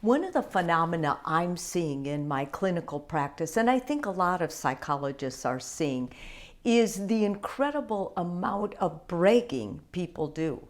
One of the phenomena I'm seeing in my clinical practice, and I think a lot of psychologists are seeing, is the incredible amount of bragging people do.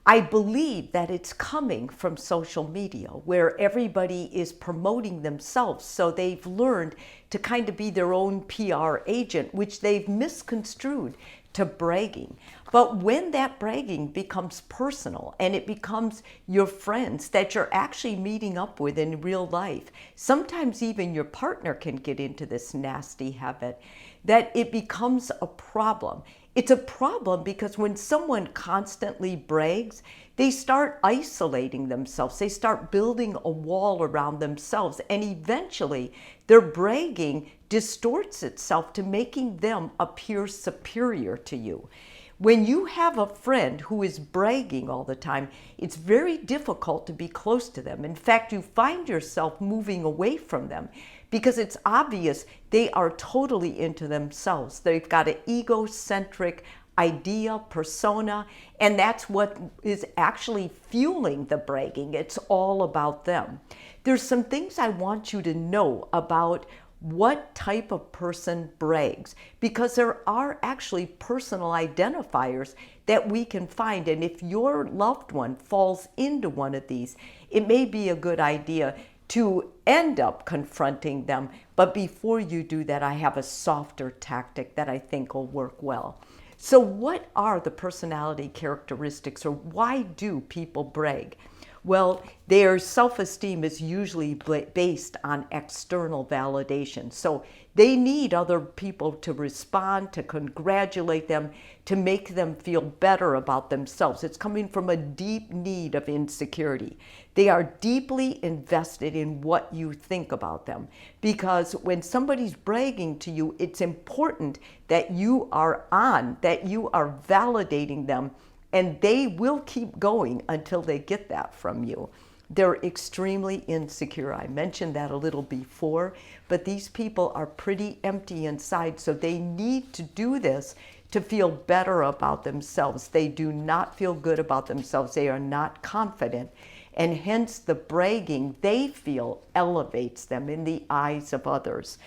I believe that it's coming from social media where everybody is promoting themselves. So they've learned to kind of be their own PR agent, which they've misconstrued to bragging. But when that bragging becomes personal and it becomes your friends that you're actually meeting up with in real life, sometimes even your partner can get into this nasty habit, that it becomes a problem. It's a problem because when someone constantly brags, they start isolating themselves. They start building a wall around themselves, and eventually their bragging distorts itself to making them appear superior to you. When you have a friend who is bragging all the time, it's very difficult to be close to them. In fact, you find yourself moving away from them because it's obvious they are totally into themselves. They've got an egocentric idea, persona, and that's what is actually fueling the bragging. It's all about them. There's some things I want you to know about what type of person brags, because there are actually personal identifiers that we can find. And if your loved one falls into one of these, it may be a good idea to end up confronting them. But before you do that, I have a softer tactic that I think will work well. So what are the personality characteristics, or why do people brag? Well, their self-esteem is usually based on external validation. So they need other people to respond, to congratulate them, to make them feel better about themselves. It's coming from a deep need of insecurity. They are deeply invested in what you think about them, because when somebody's bragging to you, it's important that you are on, that you are validating them, and they will keep going until they get that from you. They're extremely insecure. I mentioned that a little before, but these people are pretty empty inside, so they need to do this to feel better about themselves. They do not feel good about themselves. They are not confident, and hence the bragging they feel elevates them in the eyes of others.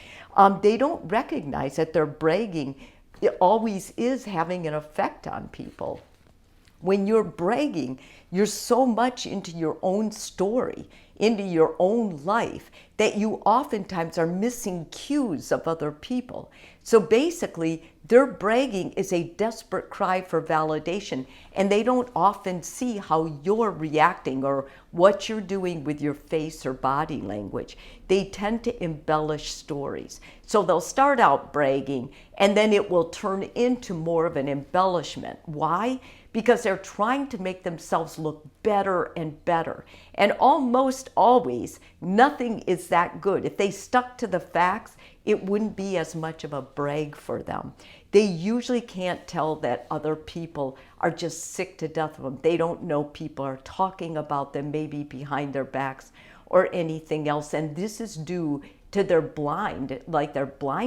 They don't recognize that their bragging always is having an effect on people. When you're bragging, you're so much into your own story, into your own life, that you oftentimes are missing cues of other people. So basically, their bragging is a desperate cry for validation, and they don't often see how you're reacting or what you're doing with your face or body language. They tend to embellish stories. So they'll start out bragging, and then it will turn into more of an embellishment. Why? Because they're trying to make themselves look better and better. And almost always, nothing is that good. If they stuck to the facts, it wouldn't be as much of a brag for them. They usually can't tell that other people are just sick to death of them. They don't know people are talking about them, maybe behind their backs or anything else. And this is due to their blind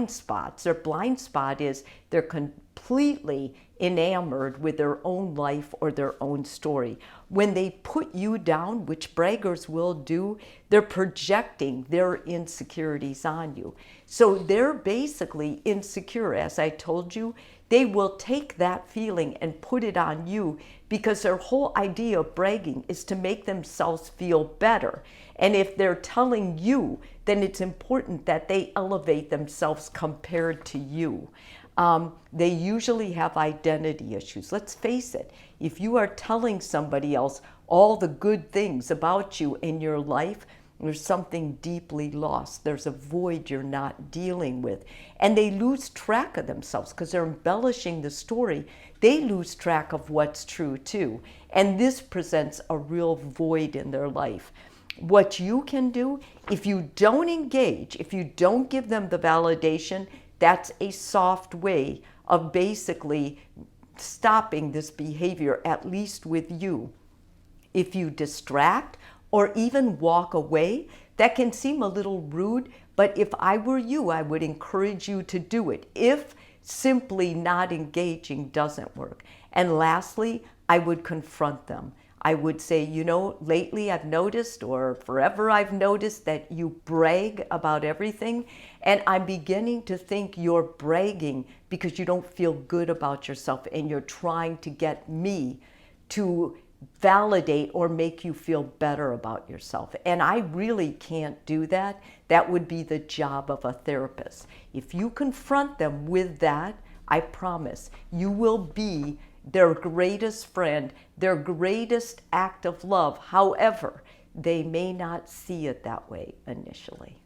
spots. Their blind spot is they're completely enamored with their own life or their own story. When they put you down, which braggers will do, they're projecting their insecurities on you. So they're basically insecure. As I told you, they will take that feeling and put it on you, because their whole idea of bragging is to make themselves feel better. And if they're telling you, then it's important that they elevate themselves compared to you. They usually have identity issues. Let's face it, if you are telling somebody else all the good things about you in your life, there's something deeply lost. There's a void you're not dealing with. And they lose track of themselves because they're embellishing the story. They lose track of what's true too. And this presents a real void in their life. What you can do, if you don't engage, if you don't give them the validation, that's a soft way of basically stopping this behavior, at least with you. If you distract or even walk away, that can seem a little rude, but if I were you, I would encourage you to do it if simply not engaging doesn't work. And lastly, I would confront them. I would say, you know, lately I've noticed, or forever I've noticed, that you brag about everything. And I'm beginning to think you're bragging because you don't feel good about yourself and you're trying to get me to validate or make you feel better about yourself. And I really can't do that. That would be the job of a therapist. If you confront them with that, I promise you will be their greatest friend, their greatest act of love. However, they may not see it that way initially.